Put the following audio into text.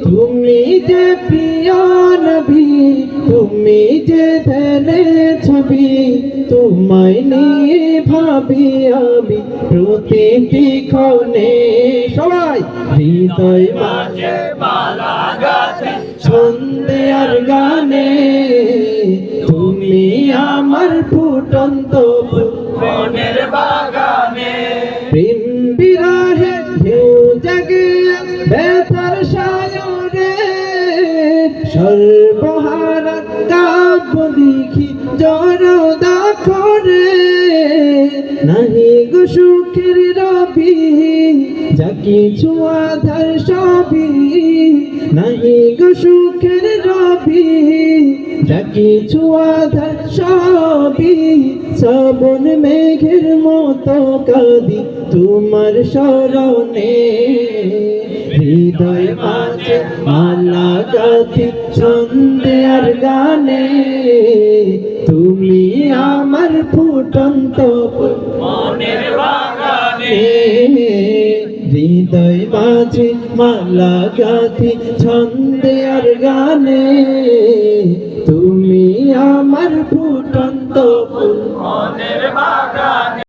তুমি যে প্রিয় নবী, তুমি যে ধ্যানের ছবি, তোমায় নিয়ে ভাবি আমি প্রতিটি ক্ষণে। সবাই হৃদয় মাঝে মালা গাছে ছন্দে আর গানে, তুমি আমার ফুটন্ত মনের বাগানে। প্রেম বিরহে ঢেউ জাগে বেতার সায়রে, সর্বহারা কাব্য লিখি জড়দা করে। নাহি গো সুখের রবি, যা কিছু আধার সবই, নাহি গো সুখের রবি, যা কিছু আধার সবই। শ্রাবণ মেঘের মতো কাঁদি তোমার স্মরণে, হৃদয় মাঝে মালা গাঁথি ছন্দে আর গানে, তুমি আমার ফুটন্ত মনের বাগানে। হৃদয় মাঝে মালা গাঁথি ছন্দে আর গানে, তুমি আমার ফুটন্ত মনের বাগানে।